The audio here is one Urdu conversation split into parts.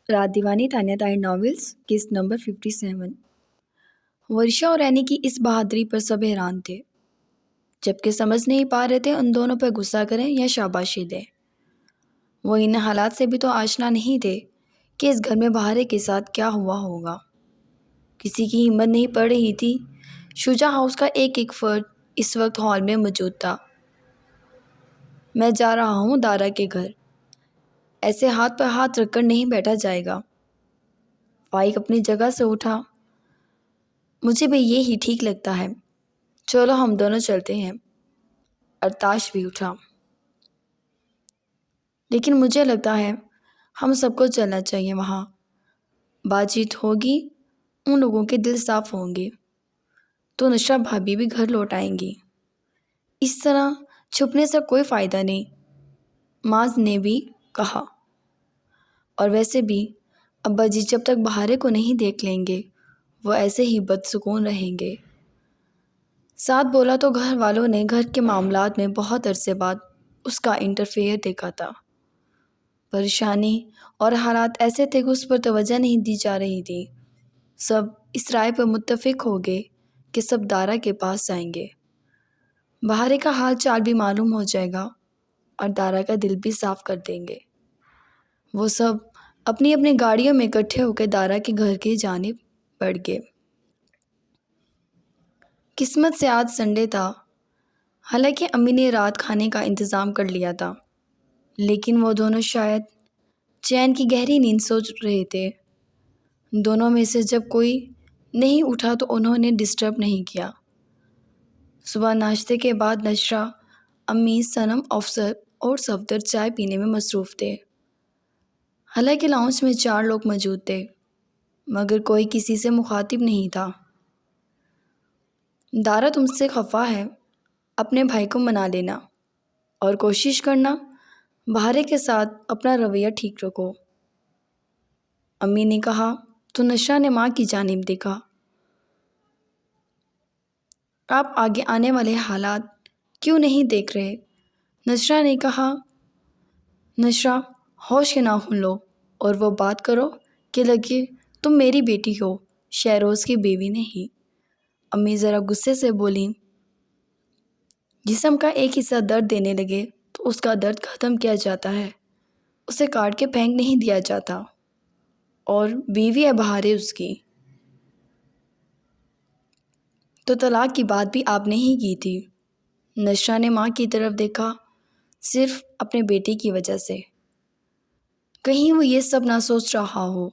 رات دیوانی تانیہ طاہر ناولز قسط نمبر 57۔ ورشا اور رینی کی اس بہادری پر سب حیران تھے، جبکہ سمجھ نہیں پا رہے تھے ان دونوں پر غصہ کریں یا شاباشی دیں۔ وہ ان حالات سے بھی تو آشنا نہیں تھے کہ اس گھر میں بہارے کے ساتھ کیا ہوا ہوگا۔ کسی کی ہمت نہیں پڑ رہی تھی۔ شجاع ہاؤس کا ایک ایک فرد اس وقت ہال میں موجود تھا۔ میں جا رہا ہوں دارا کے گھر، ایسے ہاتھ پر ہاتھ رکھ کر نہیں بیٹھا جائے گا۔ فائق اپنی جگہ سے اٹھا۔ مجھے بھی یہی ٹھیک لگتا ہے، چلو ہم دونوں چلتے ہیں۔ ارتاش بھی اٹھا۔ لیکن مجھے لگتا ہے ہم سب کو چلنا چاہیے، وہاں بات چیت ہوگی، ان لوگوں کے دل صاف ہوں گے تو نشرا بھابھی بھی گھر لوٹ آئیں گی۔ اس طرح چھپنے سے کوئی فائدہ نہیں، معاذ نے بھی کہا۔ اور ویسے بھی ابا جی جب تک بہارے کو نہیں دیکھ لیں گے وہ ایسے ہی بدسکون رہیں گے۔ ساتھ بولا تو گھر والوں نے گھر کے معاملات میں بہت عرصے بعد اس کا انٹرفیئر دیکھا تھا۔ پریشانی اور حالات ایسے تھے کہ اس پر توجہ نہیں دی جا رہی تھی۔ سب اس رائے پر متفق ہو گئے کہ سب دارا کے پاس جائیں گے۔ بہارے کا حال چال بھی معلوم ہو جائے گا اور دارا کا دل بھی صاف کر دیں گے۔ وہ سب اپنی اپنی گاڑیوں میں اکٹھے ہو کے دارا کے گھر کی جانب بڑھ گئے۔ قسمت سے آج سنڈے تھا، حالانکہ امی نے رات کھانے کا انتظام کر لیا تھا، لیکن وہ دونوں شاید چین کی گہری نیند سوچ رہے تھے۔ دونوں میں سے جب کوئی نہیں اٹھا تو انہوں نے ڈسٹرب نہیں کیا۔ صبح ناشتے کے بعد نشرا، امی، صنم، افسر اور صفدر چائے پینے میں مصروف تھے۔ حالانکہ لاؤنج میں 4 لوگ موجود تھے، مگر کوئی کسی سے مخاطب نہیں تھا۔ دارا تم سے خفا ہے، اپنے بھائی کو منا لینا اور کوشش کرنا بہارے کے ساتھ اپنا رویہ ٹھیک رکھو، امی نے کہا تو نشرا نے ماں کی جانب دیکھا۔ آپ آگے آنے والے حالات کیوں نہیں دیکھ رہے؟ نشرا نے کہا۔ نشرا، ہوش کے ناخن لو اور وہ بات کرو کہ لگے تم میری بیٹی ہو، شہروز کی بیوی نہیں۔ امی ذرا غصے سے بولیں۔ جسم کا ایک حصہ درد دینے لگے تو اس کا درد ختم کیا جاتا ہے، اسے کاٹ کے پھینک نہیں دیا جاتا، اور بیوی ہے بہارے اس کی، تو طلاق کی بات بھی آپ نے ہی کی تھی۔ نشرا نے ماں کی طرف دیکھا، صرف اپنے بیٹے کی وجہ سے، کہیں وہ یہ سب نہ سوچ رہا ہو۔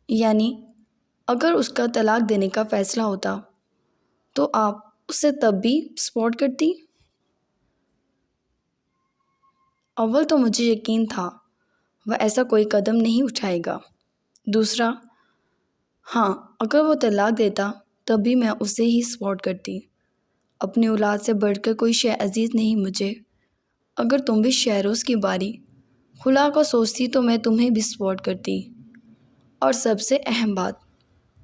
یعنی اگر اس کا طلاق دینے کا فیصلہ ہوتا تو آپ اسے تب بھی سپورٹ کرتی؟ اول تو مجھے یقین تھا وہ ایسا کوئی قدم نہیں اٹھائے گا۔ دوسرا، ہاں اگر وہ طلاق دیتا تب بھی میں اسے ہی سپورٹ کرتی۔ اپنی اولاد سے بڑھ کر کوئی شے عزیز نہیں مجھے۔ اگر تم بھی شہروز کی باری خلا کو سوچتی تو میں تمہیں بھی سپورٹ کرتی۔ اور سب سے اہم بات،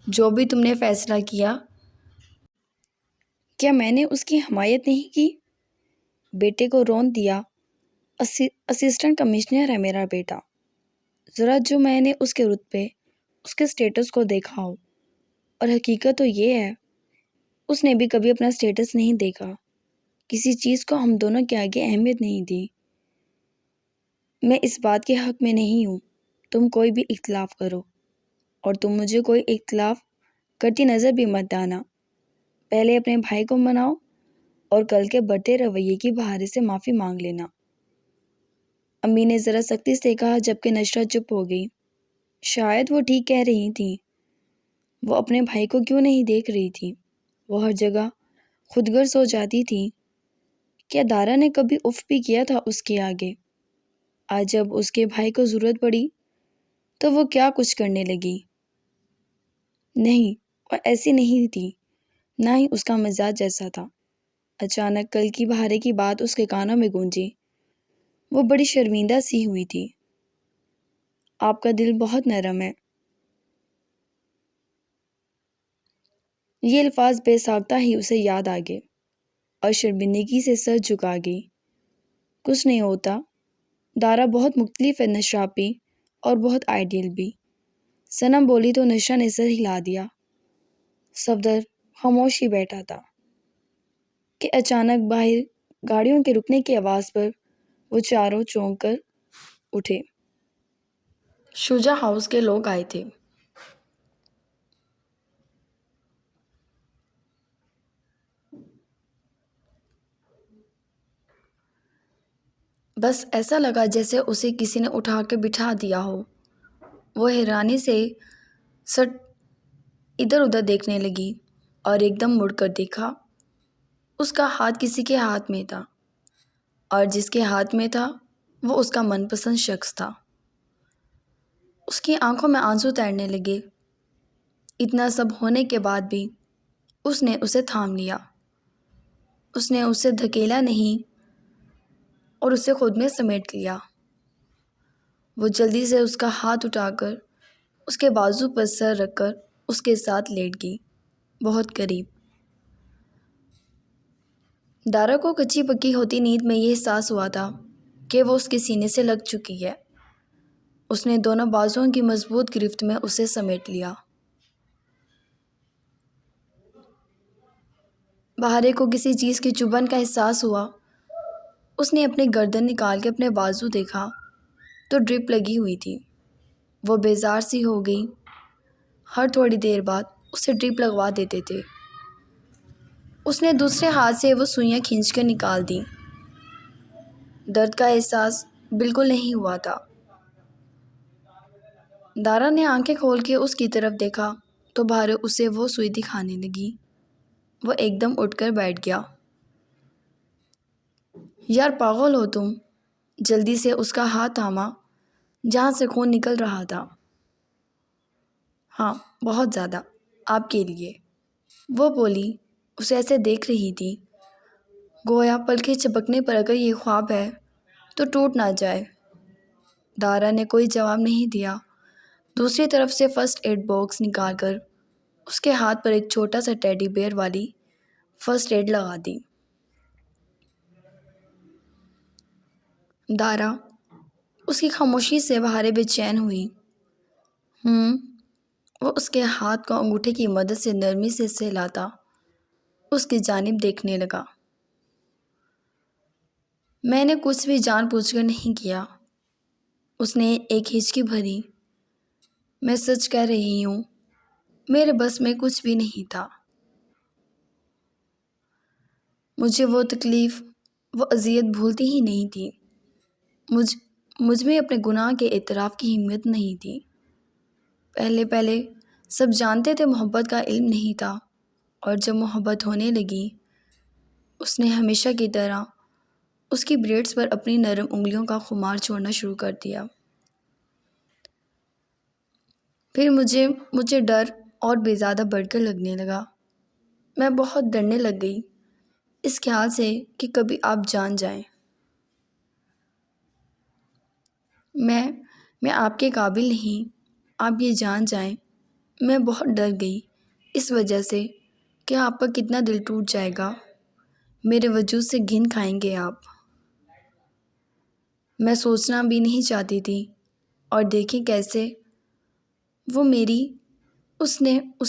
جو بھی تم نے فیصلہ کیا، کیا میں نے اس کی حمایت نہیں کی؟ بیٹے کو رون دیا، اسسٹنٹ کمشنر ہے میرا بیٹا، ذرا جو میں نے اس کے رتبے، اس کے سٹیٹس کو دیکھا ہو، اور حقیقت تو یہ ہے اس نے بھی کبھی اپنا سٹیٹس نہیں دیکھا، کسی چیز کو ہم دونوں کے آگے اہمیت نہیں دی۔ میں اس بات کے حق میں نہیں ہوں تم کوئی بھی اختلاف کرو، اور تم مجھے کوئی اختلاف کرتی نظر بھی مت آنا۔ پہلے اپنے بھائی کو مناؤ اور کل کے بڑھتے رویے کی بہارے سے معافی مانگ لینا۔ امی نے ذرا سختی سے کہا، جبکہ نشرا چپ ہو گئی۔ شاید وہ ٹھیک کہہ رہی تھیں، وہ اپنے بھائی کو کیوں نہیں دیکھ رہی تھی؟ وہ ہر جگہ خود غرض ہو جاتی تھی۔ کیا دارا نے کبھی اف بھی کیا تھا اس کے آگے؟ آج جب اس کے بھائی کو ضرورت پڑی تو وہ کیا کچھ کرنے لگی؟ نہیں، وہ ایسی نہیں تھی، نہ ہی اس کا مزاج جیسا تھا۔ اچانک کل کی بہارے کی بات اس کے کانوں میں گونجی۔ وہ بڑی شرمندہ سی ہوئی تھی۔ آپ کا دل بہت نرم ہے۔ یہ الفاظ بے ساختہ ہی اسے یاد آ گئے اور شرمندگی سے سر جھکا گئی۔ کچھ نہیں ہوتا، دارا بہت مختلف ہے، نشابی اور بہت آئیڈیل بھی۔ صنم بولی تو نشا نے سر ہلا دیا۔ صفدر خاموش ہی بیٹھا تھا کہ اچانک باہر گاڑیوں کے رکنے کی آواز پر وہ چاروں چونک کر اٹھے۔ شجا ہاؤس کے لوگ آئے تھے۔ بس ایسا لگا جیسے اسے کسی نے اٹھا کے بٹھا دیا ہو۔ وہ حیرانی سے سٹ ادھر ادھر دیکھنے لگی اور ایک دم مڑ کر دیکھا۔ اس کا ہاتھ کسی کے ہاتھ میں تھا، اور جس کے ہاتھ میں تھا وہ اس کا من پسند شخص تھا۔ اس کی آنکھوں میں آنسو تیرنے لگے۔ اتنا سب ہونے کے بعد بھی اس نے اسے تھام لیا۔ اس نے اسے دھکیلا نہیں اور اسے خود میں سمیٹ لیا۔ وہ جلدی سے اس کا ہاتھ اٹھا کر اس کے بازو پر سر رکھ کر اس کے ساتھ لیٹ گئی، بہت قریب۔ دارا کو کچی پکی ہوتی نیند میں یہ احساس ہوا تھا کہ وہ اس کے سینے سے لگ چکی ہے۔ اس نے دونوں بازوؤں کی مضبوط گرفت میں اسے سمیٹ لیا۔ بہارے کو کسی چیز کی چبھن کا احساس ہوا۔ اس نے اپنی گردن نکال کے اپنے بازو دیکھا تو ڈرپ لگی ہوئی تھی۔ وہ بیزار سی ہو گئی۔ ہر تھوڑی دیر بعد اسے ڈرپ لگوا دیتے تھے۔ اس نے دوسرے ہاتھ سے وہ سوئیاں کھینچ کر نکال دیں۔ درد کا احساس بالکل نہیں ہوا تھا۔ دارا نے آنکھیں کھول کے اس کی طرف دیکھا تو بہارے اسے وہ سوئی دکھانے لگی۔ وہ ایک دم اٹھ کر بیٹھ گیا۔ یار پاگل ہو تم؟ جلدی سے اس کا ہاتھ تھاما جہاں سے خون نکل رہا تھا۔ ہاں بہت زیادہ، آپ کے لیے، وہ بولی۔ اسے ایسے دیکھ رہی تھی گویا پلکیں چپکنے پر اگر یہ خواب ہے تو ٹوٹ نہ جائے۔ دارا نے کوئی جواب نہیں دیا۔ دوسری طرف سے فرسٹ ایڈ باکس نکال کر اس کے ہاتھ پر ایک چھوٹا سا ٹیڈی بیئر والی فرسٹ ایڈ لگا دی۔ دارا اس کی خاموشی سے بہارے بے چین ہوئی۔ وہ اس کے ہاتھ کو انگوٹھے کی مدد سے نرمی سے سہلاتا اس کی جانب دیکھنے لگا۔ میں نے کچھ بھی جان بوجھ کر نہیں کیا، اس نے ایک ہچکی بھری۔ میں سچ کہہ رہی ہوں، میرے بس میں کچھ بھی نہیں تھا۔ مجھے وہ تکلیف، وہ اذیت بھولتی ہی نہیں تھی۔ مجھ میں اپنے گناہ کے اعتراف کی ہمت نہیں تھی۔ پہلے سب جانتے تھے محبت کا علم نہیں تھا، اور جب محبت ہونے لگی اس نے ہمیشہ کی طرح اس کی بریڈز پر اپنی نرم انگلیوں کا خمار چھوڑنا شروع کر دیا۔ پھر مجھے ڈر اور بھی زیادہ بڑھ کر لگنے لگا۔ میں بہت ڈرنے لگ گئی اس خیال سے کہ کبھی آپ جان جائیں۔ میں آپ کے قابل نہیں، آپ یہ جان جائیں۔ میں بہت ڈر گئی اس وجہ سے کہ آپ کا کتنا دل ٹوٹ جائے گا، میرے وجود سے گھن کھائیں گے آپ۔ میں سوچنا بھی نہیں چاہتی تھی، اور دیکھیں کیسے وہ اس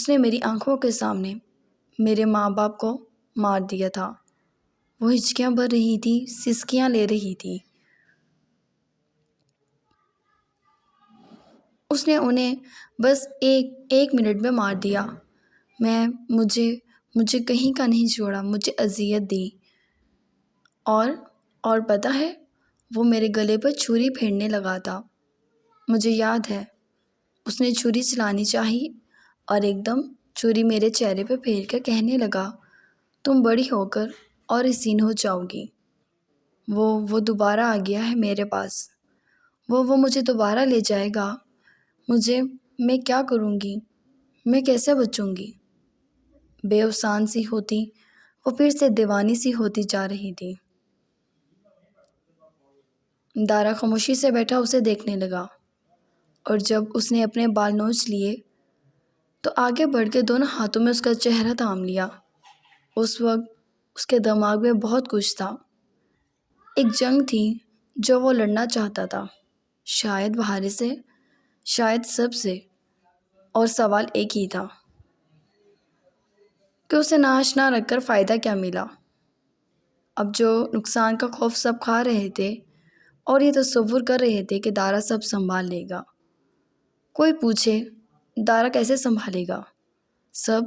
نے میری آنکھوں کے سامنے میرے ماں باپ کو مار دیا تھا۔ وہ ہچکیاں بھر رہی تھی، سسکیاں لے رہی تھی۔ اس نے انہیں بس ایک منٹ میں مار دیا۔ مجھے کہیں کا نہیں چھوڑا، مجھے اذیت دی۔ اور پتہ ہے وہ میرے گلے پر چھری پھیرنے لگا تھا۔ مجھے یاد ہے اس نے چھری چلانی چاہی اور ایک دم چھری میرے چہرے پہ پھیر کر کہنے لگا، تم بڑی ہو کر اور حسین ہو جاؤ گی۔ وہ دوبارہ آ گیا ہے میرے پاس۔ وہ مجھے دوبارہ لے جائے گا۔ میں کیا کروں گی؟ میں کیسے بچوں گی؟ بے اوسان سی ہوتی وہ پھر سے دیوانی سی ہوتی جا رہی تھی۔ دارا خاموشی سے بیٹھا اسے دیکھنے لگا، اور جب اس نے اپنے بال نوچ لیے تو آگے بڑھ کے دونوں ہاتھوں میں اس کا چہرہ تھام لیا۔ اس وقت اس کے دماغ میں بہت کچھ تھا۔ ایک جنگ تھی جو وہ لڑنا چاہتا تھا، شاید بہارے سے، شاید سب سے، اور سوال ایک ہی تھا کہ اسے ناش نہ رکھ کر فائدہ کیا ملا؟ اب جو نقصان کا خوف سب کھا رہے تھے اور یہ تصور کر رہے تھے کہ دارا سب سنبھال لے گا۔ کوئی پوچھے دارا کیسے سنبھالے گا سب؟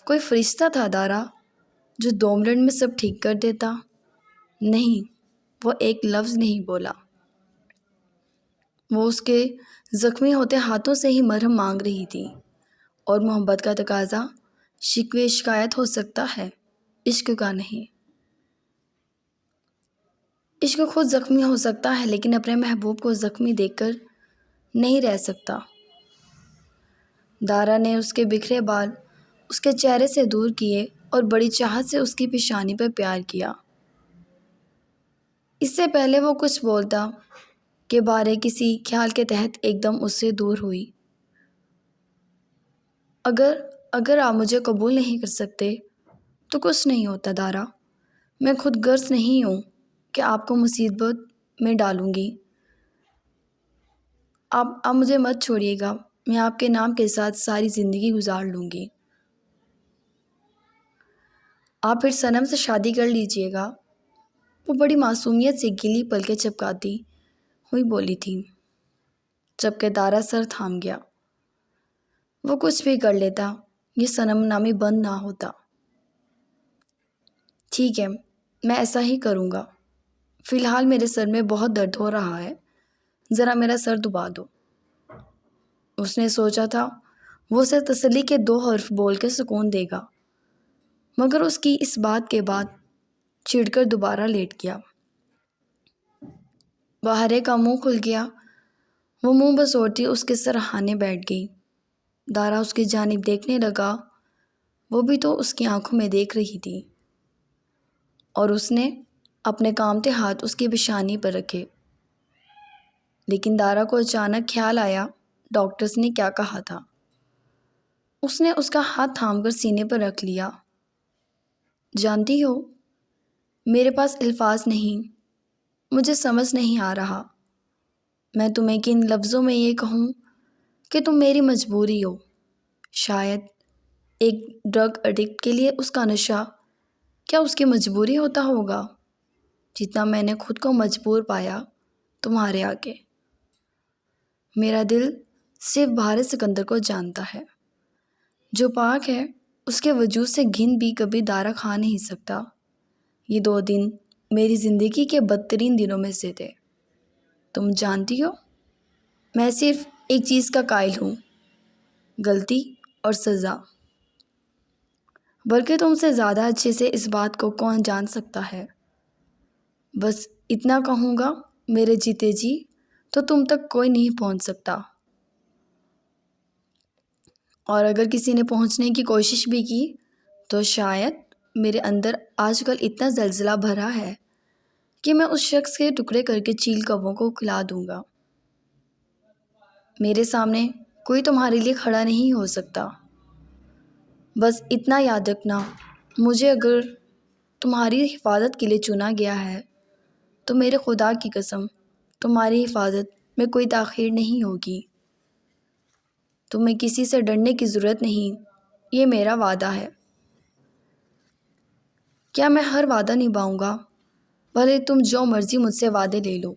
کوئی فرشتہ تھا دارا جو 2 منٹ میں سب ٹھیک کر دیتا؟ نہیں، وہ ایک لفظ نہیں بولا۔ وہ اس کے زخمی ہوتے ہاتھوں سے ہی مرہم مانگ رہی تھی، اور محبت کا تقاضا شکوے شکایت ہو سکتا ہے، عشق کا نہیں۔ عشق خود زخمی ہو سکتا ہے لیکن اپنے محبوب کو زخمی دیکھ کر نہیں رہ سکتا۔ دارا نے اس کے بکھرے بال اس کے چہرے سے دور کیے اور بڑی چاہت سے اس کی پیشانی پر پیار کیا۔ اس سے پہلے وہ کچھ بولتا کہ بارے کسی خیال کے تحت ایک دم اس سے دور ہوئی۔ اگر آپ مجھے قبول نہیں کر سکتے تو کچھ نہیں ہوتا دارا، میں خود غرض نہیں ہوں کہ آپ کو مصیبت میں ڈالوں گی۔ آپ مجھے مت چھوڑیے گا، میں آپ کے نام کے ساتھ ساری زندگی گزار لوں گی۔ آپ پھر صنم سے شادی کر لیجئے گا، وہ بڑی معصومیت سے گیلی پلکیں چپکاتی ہوئی بولی تھی، جبکہ دارا سر تھام گیا۔ وہ کچھ بھی کر لیتا، یہ صنم نامی بند نہ ہوتا۔ ٹھیک ہے، میں ایسا ہی کروں گا۔ فی الحال میرے سر میں بہت درد ہو رہا ہے، ذرا میرا سر دبا دو۔ اس نے سوچا تھا وہ اسے تسلی کے 2 حرف بول کے سکون دے گا، مگر اس کی اس بات کے بعد چڑ کر دوبارہ لیٹ گیا۔ بہارے کا منہ کھل گیا، وہ منہ بسوڑتی اس کے سرہانے بیٹھ گئی۔ دارا اس کی جانب دیکھنے لگا، وہ بھی تو اس کی آنکھوں میں دیکھ رہی تھی، اور اس نے اپنے کامتے ہاتھ اس کی پیشانی پر رکھے۔ لیکن دارا کو اچانک خیال آیا ڈاکٹرز نے کیا کہا تھا۔ اس نے اس کا ہاتھ تھام کر سینے پر رکھ لیا۔ جانتی ہو، میرے پاس الفاظ نہیں، مجھے سمجھ نہیں آ رہا میں تمہیں کن لفظوں میں یہ کہوں کہ تم میری مجبوری ہو۔ شاید ایک ڈرگ ایڈکٹ کے لیے اس کا نشہ کیا اس کی مجبوری ہوتا ہوگا، جتنا میں نے خود کو مجبور پایا تمہارے آگے۔ میرا دل صرف بہارے سکندر کو جانتا ہے، جو پاک ہے، اس کے وجود سے گھن بھی کبھی دارا کھا نہیں سکتا۔ یہ 2 دن میری زندگی کے بدترین دنوں میں سے تھے۔ تم جانتی ہو، میں صرف ایک چیز کا قائل ہوں، غلطی اور سزا۔ بلکہ تم سے زیادہ اچھے سے اس بات کو کون جان سکتا ہے؟ بس اتنا کہوں گا، میرے جیتے جی تو تم تک کوئی نہیں پہنچ سکتا، اور اگر کسی نے پہنچنے کی کوشش بھی کی تو شاید میرے اندر آج کل اتنا زلزلہ بھرا ہے کہ میں اس شخص کے ٹکڑے کر کے چیل کووں کو کھلا دوں گا۔ میرے سامنے کوئی تمہارے لیے کھڑا نہیں ہو سکتا۔ بس اتنا یاد رکھنا، مجھے اگر تمہاری حفاظت کے لیے چنا گیا ہے تو میرے خدا کی قسم تمہاری حفاظت میں کوئی تاخیر نہیں ہوگی۔ تمہیں کسی سے ڈرنے کی ضرورت نہیں، یہ میرا وعدہ ہے۔ کیا میں ہر وعدہ نبھاؤں گا، بھلے تم جو مرضی مجھ سے وعدے لے لو۔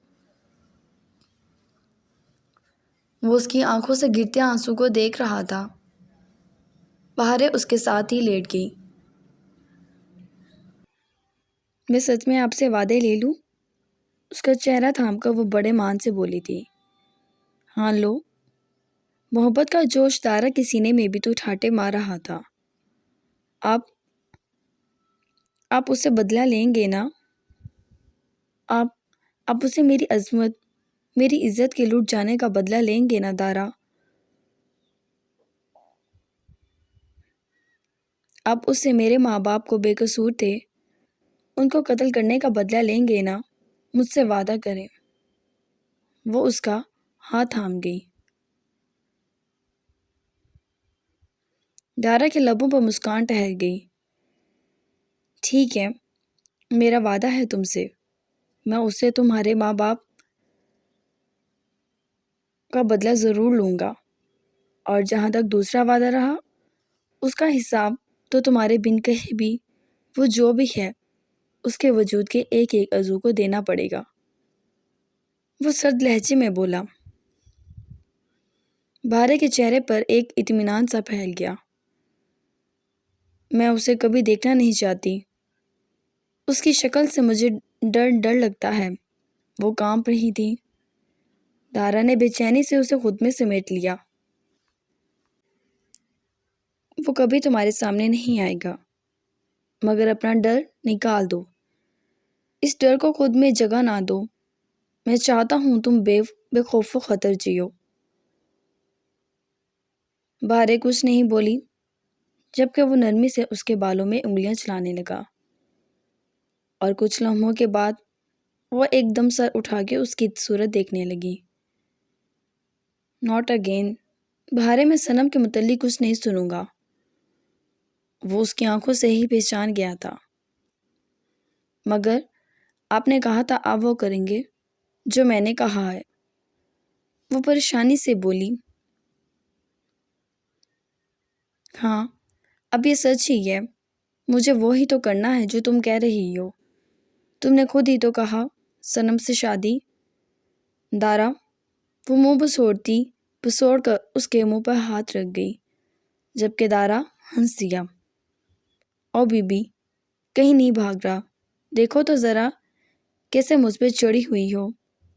وہ اس کی آنکھوں سے گرتے آنسو کو دیکھ رہا تھا۔ بہارے اس کے ساتھ ہی لیٹ گئی۔ میں سچ میں آپ سے وعدے لے لوں؟ اس کا چہرہ تھام کر وہ بڑے مان سے بولی تھی۔ ہاں لو۔ محبت کا جوش دارا کے سینے میں بھی تو ٹھاٹے مار رہا تھا۔ آپ اسے بدلہ لیں گے نا؟ آپ اسے میری عظمت، میری عزت کے لوٹ جانے کا بدلہ لیں گے نا دارا؟ آپ اس سے میرے ماں باپ کو بے قصور تھے، ان کو قتل کرنے کا بدلہ لیں گے نا؟ مجھ سے وعدہ کریں۔ وہ اس کا ہاتھ تھام گئی۔ دارا کے لبوں پر مسکان ٹھہر گئی۔ ٹھیک ہے، میرا وعدہ ہے تم سے، میں اس سے تمہارے ماں باپ کا بدلہ ضرور لوں گا، اور جہاں تک دوسرا وعدہ رہا، اس کا حساب تو تمہارے بن کہے بھی وہ جو بھی ہے اس کے وجود کے ایک ایک عضو کو دینا پڑے گا۔ وہ سرد لہجے میں بولا۔ بھارے کے چہرے پر ایک اطمینان سا پھیل گیا۔ میں اسے کبھی دیکھنا نہیں چاہتی، اس کی شکل سے مجھے ڈر ڈر لگتا ہے۔ وہ کانپ رہی تھی۔ دارا نے بے چینی سے اسے خود میں سمیٹ لیا۔ وہ کبھی تمہارے سامنے نہیں آئے گا، مگر اپنا ڈر نکال دو، اس ڈر کو خود میں جگہ نہ دو۔ میں چاہتا ہوں تم بے خوف و خطر جیو۔ بھارے کچھ نہیں بولی، جبکہ وہ نرمی سے اس کے بالوں میں انگلیاں چلانے لگا، اور کچھ لمحوں کے بعد وہ ایک دم سر اٹھا کے اس کی صورت دیکھنے لگی۔ ناٹ اگین، بھارے میں صنم کے متعلق کچھ نہیں سنوں گا۔ وہ اس کی آنکھوں سے ہی پہچان گیا تھا۔ مگر آپ نے کہا تھا آپ وہ کریں گے جو میں نے کہا ہے۔ وہ پریشانی سے بولی۔ ہاں، اب یہ سچ ہی ہے، مجھے وہی تو کرنا ہے جو تم کہہ رہی ہو۔ تم نے خود ہی تو کہا صنم سے شادی۔ دارا، وہ منہ بسوڑ کر اس کے منہ پر ہاتھ رکھ گئی، جبکہ دارا ہنس دیا۔ او بی بی، کہیں نہیں بھاگ رہا، دیکھو تو ذرا کیسے مجھ پہ چڑھی ہوئی ہو،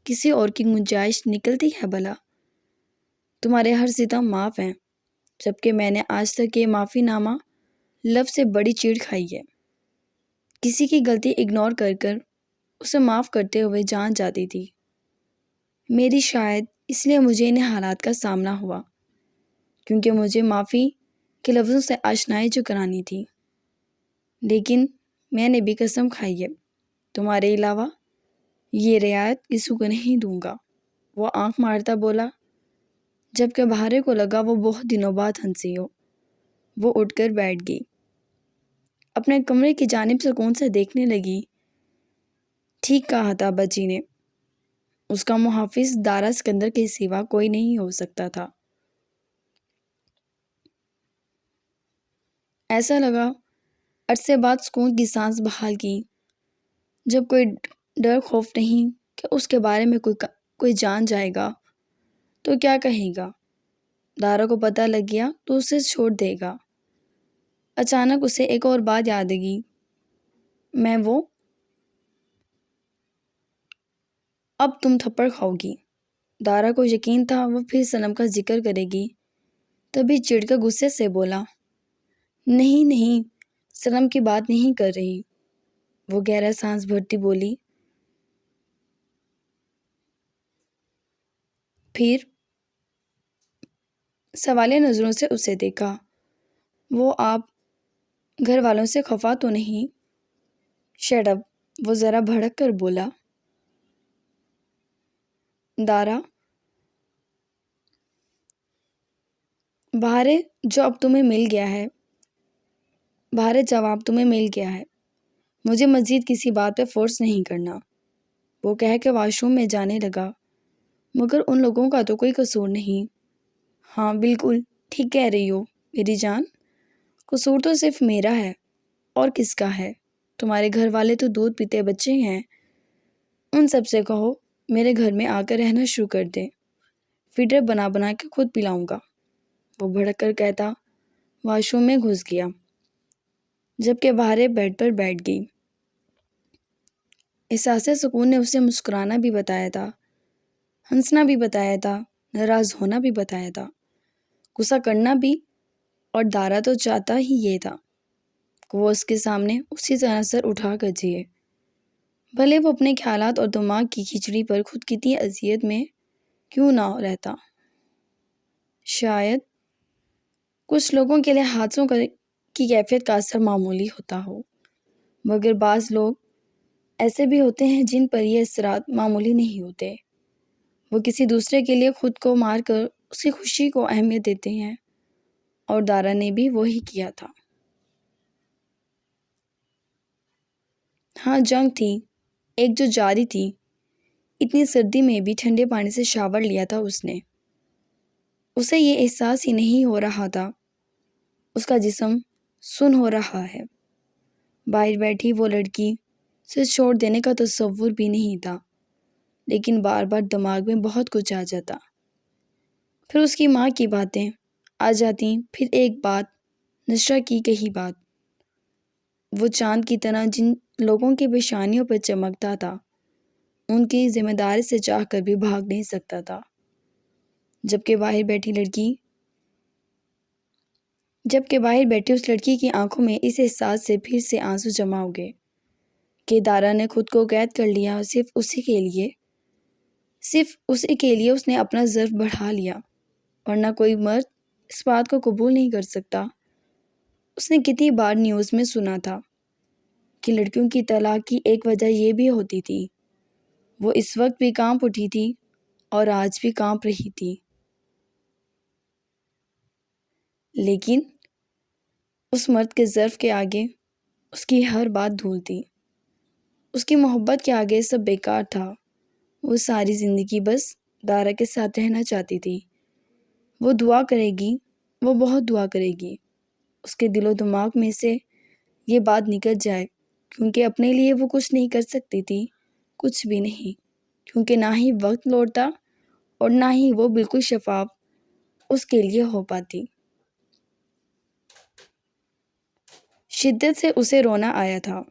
کسی اور کی گنجائش نکلتی ہے بھلا؟ تمہارے ہر ستم معاف ہیں، جبکہ میں نے آج تک یہ معافی نامہ لفظ سے بڑی چیڑ کھائی ہے۔ کسی کی غلطی اگنور کر کر اسے معاف کرتے ہوئے جان جاتی تھی میری، شاید اس لیے مجھے ان حالات کا سامنا ہوا، کیونکہ مجھے معافی کے لفظوں سے آشنائی جو کرانی تھی۔ لیکن میں نے بھی قسم کھائی ہے، تمہارے علاوہ یہ رعایت کسی کو نہیں دوں گا۔ وہ آنکھ مارتا بولا، جبکہ بھارے کو لگا وہ بہت دنوں بعد ہنسی ہو۔ وہ اٹھ کر بیٹھ گئی، اپنے کمرے کی جانب سکون سے دیکھنے لگی۔ ٹھیک کہا تھا بچی نے، اس کا محافظ دارا سکندر کے سوا کوئی نہیں ہو سکتا تھا۔ ایسا لگا عرصے بعد سکون کی سانس بحال کی، جب کوئی ڈر خوف نہیں کہ اس کے بارے میں کوئی جان جائے گا تو کیا کہے گا۔ دارا کو پتہ لگ گیا تو اسے چھوڑ دے گا۔ اچانک اسے ایک اور بات یاد آئی، اب تم تھپڑ کھاؤ گی۔ دارا کو یقین تھا وہ پھر صنم کا ذکر کرے گی، تبھی چڑ کر غصے سے بولا، نہیں، صنم کی بات نہیں کر رہی۔ وہ گہرا سانس بھرتی بولی، پھر سوالیہ نظروں سے اسے دیکھا۔ وہ آپ گھر والوں سے خفا تو نہیں؟ شٹ اپ، وہ ذرا بھڑک کر بولا۔ دارا، بھارے جواب تمہیں مل گیا ہے، مجھے مزید کسی بات پہ فورس نہیں کرنا۔ وہ کہہ کے واش روم میں جانے لگا، مگر ان لوگوں کا تو کوئی قصور نہیں۔ ہاں بالکل ٹھیک کہہ رہی ہو میری جان، قصور تو صرف میرا ہے، اور کس کا ہے؟ تمہارے گھر والے تو دودھ پیتے بچے ہیں، ان سب سے کہو میرے گھر میں آ کر رہنا شروع کر دیں، فیڈر بنا بنا کے خود پلاؤں گا۔ وہ بھڑک کر کہتا واش روم میں گھس گیا، جبکہ بھارے بیڈ پر بیٹھ گئی۔ احساس سکون نے اسے مسکرانا بھی بتایا تھا، ہنسنا بھی بتایا تھا، ناراض ہونا بھی بتایا تھا، غصہ کرنا بھی، اور دارا تو چاہتا ہی یہ تھا کہ وہ اس کے سامنے اسی طرح سر اٹھا کر جیے، بھلے وہ اپنے خیالات اور دماغ کی کھچڑی پر خود کتنی اذیت میں کیوں نہ رہتا۔ شاید کچھ لوگوں کے لیے حادثوں کی کیفیت کا اثر معمولی ہوتا ہو، مگر بعض لوگ ایسے بھی ہوتے ہیں جن پر یہ اثرات معمولی نہیں ہوتے۔ وہ کسی دوسرے کے لیے خود کو مار کر اس کی خوشی کو اہمیت دیتے ہیں، اور دارا نے بھی وہی کیا تھا۔ ہاں جنگ تھی، ایک جو جاری تھی۔ اتنی سردی میں بھی ٹھنڈے پانی سے شاور لیا تھا اس نے۔ اسے یہ احساس ہی نہیں ہو رہا تھا، اس کا جسم سن ہو رہا ہے۔ باہر بیٹھی وہ لڑکی سے چھوڑ دینے کا تصور بھی نہیں تھا، لیکن بار بار دماغ میں بہت کچھ آ جاتا۔ پھر اس کی ماں کی باتیں آ جاتی، پھر ایک بات، نشرہ کی کہی بات۔ وہ چاند کی طرح جن لوگوں کی پیشانیوں پر چمکتا تھا، ان کی ذمہ داری سے چاہ کر بھی بھاگ نہیں سکتا تھا۔ جبکہ باہر بیٹھی اس لڑکی کی آنکھوں میں اس احساس سے پھر سے آنسو جمع ہو گئے کہ دارا نے خود کو قید کر لیا، صرف اسی کے لیے اس نے اپنا ظرف بڑھا لیا، ورنہ کوئی مرد اس بات کو قبول نہیں کر سکتا۔ اس نے کتنی بار نیوز میں سنا تھا کہ لڑکیوں کی طلاق کی ایک وجہ یہ بھی ہوتی تھی۔ وہ اس وقت بھی کانپ اٹھی تھی اور آج بھی کانپ رہی تھی، لیکن اس مرد کے ظرف کے آگے اس کی ہر بات دھول تھی۔ اس کی محبت کے آگے سب بیکار تھا۔ وہ ساری زندگی بس دارا کے ساتھ رہنا چاہتی تھی۔ وہ دعا کرے گی، وہ بہت دعا کرے گی، اس کے دل و دماغ میں سے یہ بات نکل جائے، کیونکہ اپنے لیے وہ کچھ نہیں کر سکتی تھی، کچھ بھی نہیں، کیونکہ نہ ہی وقت لوٹتا اور نہ ہی وہ بالکل شفاف اس کے لیے ہو پاتی۔ شدت سے اسے رونا آیا تھا۔